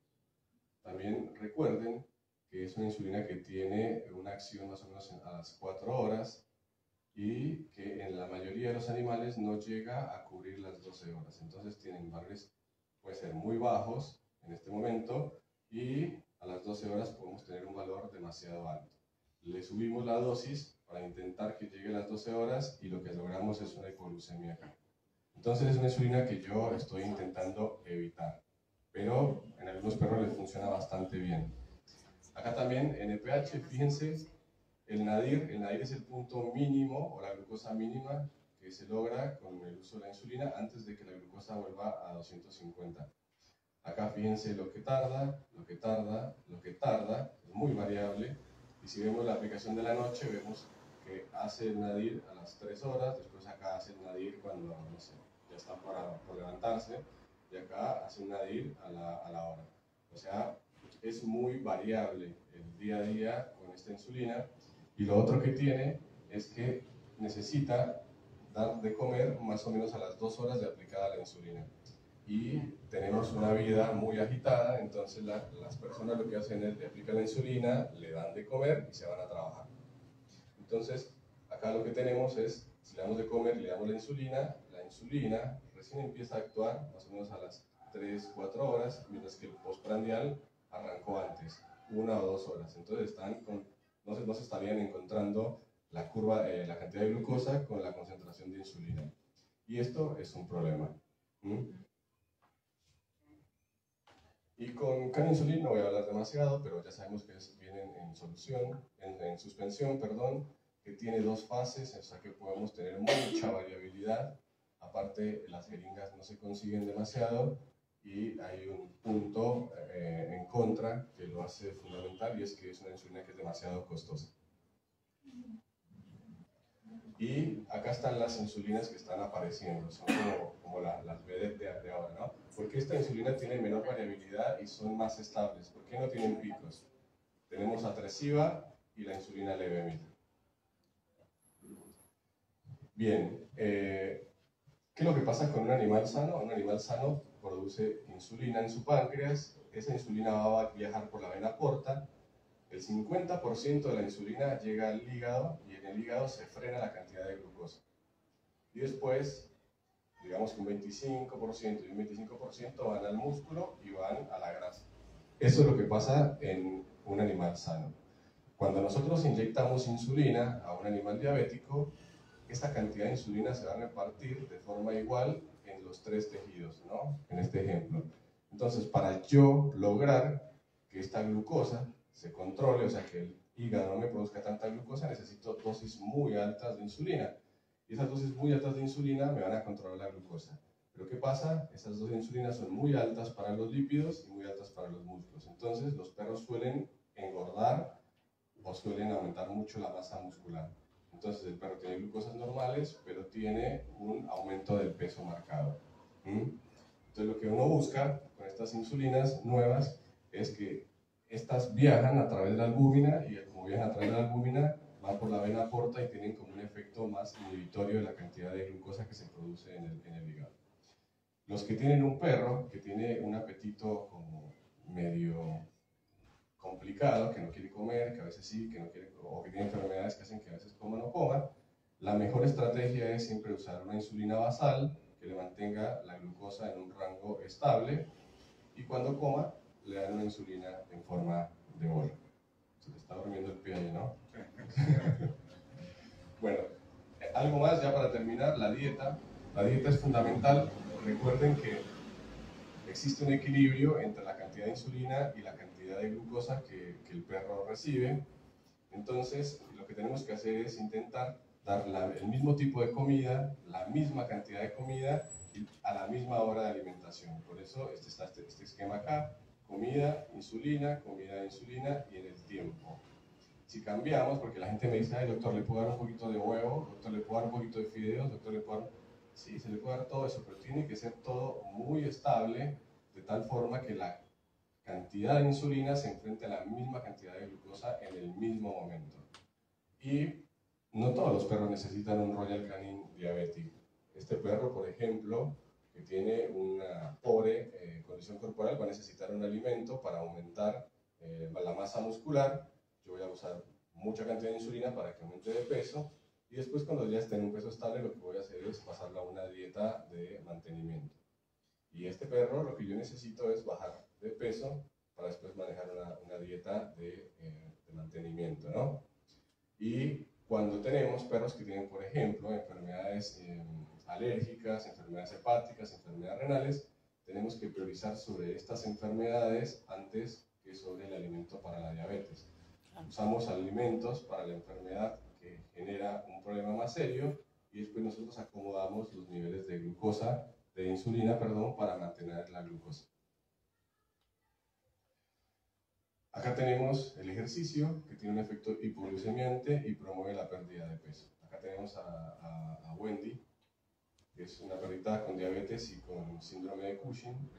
También recuerden que es una insulina que tiene una acción más o menos a las 4 horas y que en la mayoría de los animales no llega a cubrir las 12 horas. Entonces tienen valores, pueden ser muy bajos en este momento, y a las 12 horas podemos tener un valor demasiado alto. Le subimos la dosis para intentar que llegue a las 12 horas y lo que logramos es una hipoglucemia acá. Entonces es una insulina que yo estoy intentando evitar. pero en algunos perros les funciona bastante bien. Acá también en el pH, fíjense, el nadir es el punto mínimo o la glucosa mínima que se logra con el uso de la insulina antes de que la glucosa vuelva a 250. Acá fíjense lo que tarda, es muy variable. Y si vemos la aplicación de la noche, vemos que hace el nadir a las 3 horas, después acá hace el nadir cuando, no sé, ya están por levantarse, y acá hace un nadir a la hora. O sea, es muy variable el día a día con esta insulina. Y lo otro que tiene es que necesita dar de comer más o menos a las 2 horas de aplicada la insulina. Y tenemos una vida muy agitada, entonces las personas lo que hacen es le aplican la insulina, le dan de comer y se van a trabajar. Entonces, acá lo que tenemos es, si le damos de comer y le damos la insulina recién empieza a actuar más o menos a las 3-4 horas, mientras que el postprandial arrancó antes, 1 o 2 horas. Entonces no se estarían encontrando la curva, la cantidad de glucosa con la concentración de insulina. Y esto es un problema. Y con caninsulin no voy a hablar demasiado, pero ya sabemos que vienen en suspensión, que tiene 2 fases, o sea que podemos tener mucha variabilidad. Aparte, las jeringas no se consiguen demasiado y hay un punto en contra que lo hace fundamental, y es que es una insulina que es demasiado costosa. Y acá están las insulinas que están apareciendo, son como las vedettes de ahora, ¿no? Porque esta insulina tiene menor variabilidad y son más estables. ¿Por qué no tienen picos? Tenemos Atresiva y la insulina Levemir. Bien, ¿qué es lo que pasa con un animal sano? Un animal sano produce insulina en su páncreas, esa insulina va a viajar por la vena porta, el 50% de la insulina llega al hígado y en el hígado se frena la cantidad de glucosa. Y después, digamos que un 25% y un 25% van al músculo y van a la grasa. Eso es lo que pasa en un animal sano. Cuando nosotros inyectamos insulina a un animal diabético, esta cantidad de insulina se va a repartir de forma igual en los 3 tejidos, ¿no? En este ejemplo. Entonces, para yo lograr que esta glucosa se controle, o sea, que el hígado no me produzca tanta glucosa, necesito dosis muy altas de insulina. Y esas dosis muy altas de insulina me van a controlar la glucosa. Pero ¿qué pasa? Esas dosis de insulina son muy altas para los lípidos y muy altas para los músculos. Entonces, los perros suelen engordar o suelen aumentar mucho la masa muscular. Entonces, el perro tiene glucosas normales, pero tiene un aumento del peso marcado. Entonces, lo que uno busca con estas insulinas nuevas es que estas viajan a través de la albúmina, y como viajan a través de la albúmina, van por la vena porta y tienen como un efecto más inhibitorio de la cantidad de glucosa que se produce en el hígado. Los que tienen un perro que tiene un apetito como medio complicado, que no quiere comer, que a veces sí, que no quiere, o que tiene enfermedades que hacen que a veces coma o no coma, la mejor estrategia es siempre usar una insulina basal que le mantenga la glucosa en un rango estable, y cuando coma le dan una insulina en forma de bola. Se te está durmiendo el pie ahí, ¿no? Bueno, algo más ya para terminar, la dieta. La dieta es fundamental. Recuerden que existe un equilibrio entre la cantidad de insulina y la cantidad de glucosa que el perro recibe. Entonces, lo que tenemos que hacer es intentar dar el mismo tipo de comida, la misma cantidad de comida y a la misma hora de alimentación. Por eso está este esquema acá: comida, insulina y en el tiempo. Si cambiamos, porque la gente me dice, ay doctor, ¿le puedo dar un poquito de huevo? Doctor, ¿le puedo dar un poquito de fideos? Doctor, ¿le puedo dar...? Sí, se le puede dar todo eso, pero tiene que ser todo muy estable, de tal forma que la cantidad de insulina se enfrente a la misma cantidad de glucosa en el mismo momento. Y no todos los perros necesitan un Royal Canin diabético. Este perro, por ejemplo, que tiene una pobre condición corporal, va a necesitar un alimento para aumentar la masa muscular. Yo voy a usar mucha cantidad de insulina para que aumente de peso, y después, cuando ya esté en un peso estable, lo que voy a hacer es pasarlo a una dieta de mantenimiento. Y este perro, lo que yo necesito es bajar de peso para después manejar una dieta de mantenimiento, ¿no? Y cuando tenemos perros que tienen, por ejemplo, enfermedades alérgicas, enfermedades hepáticas, enfermedades renales, tenemos que priorizar sobre estas enfermedades antes que sobre el alimento para la diabetes. Usamos alimentos para la enfermedad que genera un problema más serio y después nosotros acomodamos los niveles de glucosa, de insulina, perdón, para mantener la glucosa. Acá tenemos el ejercicio, que tiene un efecto hipoglucemiante y promueve la pérdida de peso. Acá tenemos a Wendy, que es una perrita con diabetes y con síndrome de Cushing.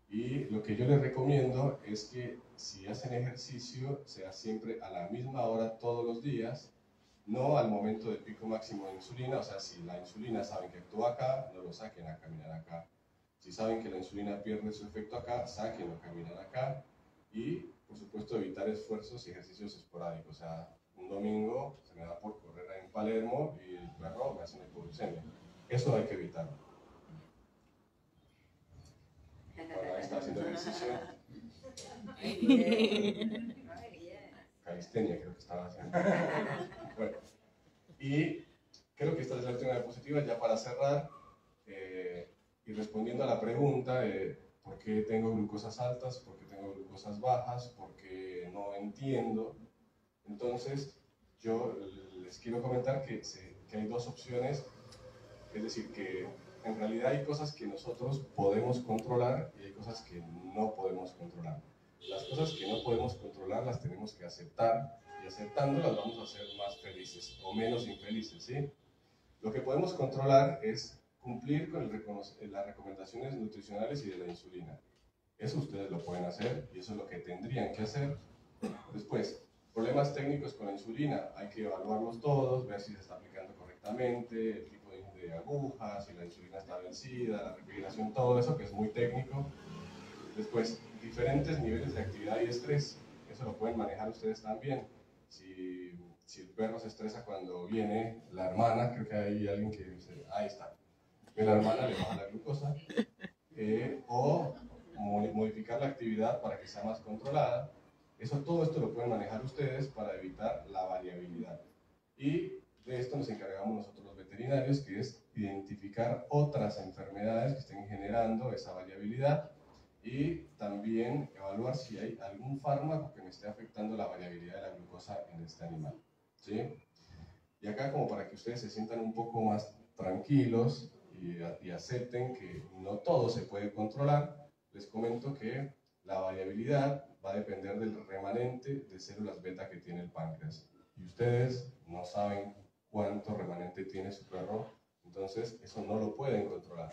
Y lo que yo les recomiendo es que si hacen ejercicio, sea siempre a la misma hora todos los días, no al momento del pico máximo de insulina. O sea, si la insulina saben que actúa acá, no lo saquen a caminar acá. Si saben que la insulina pierde su efecto acá, sáquenlo a caminar acá. Y, por supuesto, evitar esfuerzos y ejercicios esporádicos. O sea, un domingo se me da por correr en Palermo y el perro me hace una hipoglucemia. Eso hay que evitarlo. Bueno, ahí está haciendo ejercicio. Calistenia creo que estaba haciendo. Bueno, y creo que esta es la última diapositiva ya para cerrar y respondiendo a la pregunta de por qué tengo glucosas altas, por qué tengo glucosas bajas, por qué no entiendo. Entonces, yo les quiero comentar que hay dos opciones, es decir, que en realidad hay cosas que nosotros podemos controlar y hay cosas que no podemos controlar. Las cosas que no podemos controlar las tenemos que aceptar y aceptándolas vamos a ser más felices o menos infelices, ¿sí? Lo que podemos controlar es cumplir con las recomendaciones nutricionales y de la insulina. Eso ustedes lo pueden hacer y eso es lo que tendrían que hacer. Después, problemas técnicos con la insulina, hay que evaluarlos todos, ver si se está aplicando correctamente, el tipo de agujas, si la insulina está vencida, la refrigeración, todo eso que es muy técnico. Después, diferentes niveles de actividad y estrés, eso lo pueden manejar ustedes también. Si el perro se estresa cuando viene la hermana, creo que hay alguien que dice, ahí está, que la hermana le baja la glucosa, o modificar la actividad para que sea más controlada. Todo esto lo pueden manejar ustedes para evitar la variabilidad. Y de esto nos encargamos nosotros los veterinarios, que es identificar otras enfermedades que estén generando esa variabilidad y también evaluar si hay algún fármaco que me esté afectando la variabilidad de la glucosa en este animal, ¿sí? Y acá, como para que ustedes se sientan un poco más tranquilos y acepten que no todo se puede controlar, les comento que la variabilidad va a depender del remanente de células beta que tiene el páncreas. Y ustedes no saben cuánto remanente tiene su perro, entonces eso no lo pueden controlar.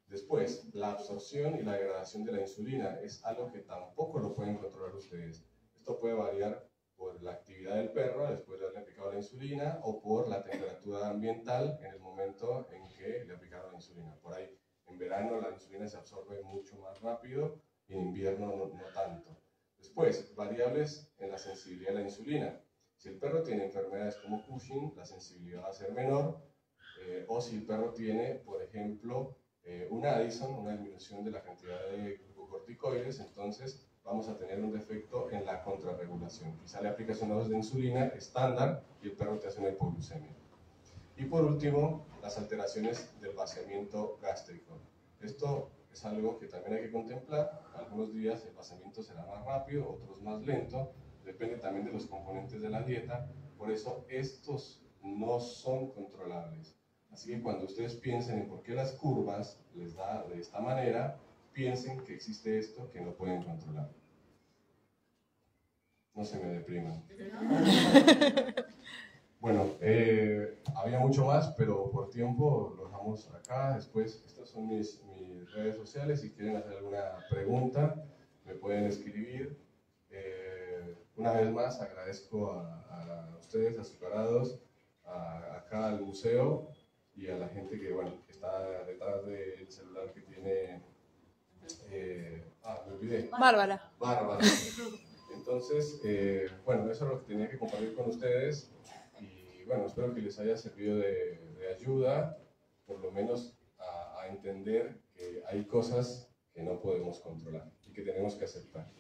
Después, la absorción y la degradación de la insulina es algo que tampoco lo pueden controlar ustedes. Esto puede variar por la actividad del perro después de haberle aplicado la insulina o por la temperatura ambiental en el momento en que le aplicaron la insulina. Por ahí, en verano la insulina se absorbe mucho más rápido y en invierno no tanto. Después, variables en la sensibilidad a la insulina. Si el perro tiene enfermedades como Cushing, la sensibilidad va a ser menor, o si el perro tiene, por ejemplo, un Addison, una disminución de la cantidad de glucocorticoides, entonces vamos a tener un defecto en la contrarregulación. Quizá le aplicas una dosis de insulina estándar y el perro te hace una hipoglucemia. Y por último, las alteraciones del vaciamiento gástrico. Esto es algo que también hay que contemplar. Algunos días el vaciamiento será más rápido, otros más lento, depende también de los componentes de la dieta. Por eso estos no son controlables. Así que cuando ustedes piensen en por qué las curvas les da de esta manera, piensen que existe esto que no pueden controlar. No se me depriman. Bueno, había mucho más, pero por tiempo lo dejamos acá. Después, estas son mis redes sociales. Si quieren hacer alguna pregunta, me pueden escribir. Una vez más, agradezco a ustedes, azucarados, acá al museo y a la gente que, bueno, que está detrás del celular que tiene... me olvidé. Bárbara. Bárbara. Entonces, bueno, eso es lo que tenía que compartir con ustedes y bueno, espero que les haya servido de ayuda, por lo menos a entender que hay cosas que no podemos controlar y que tenemos que aceptar.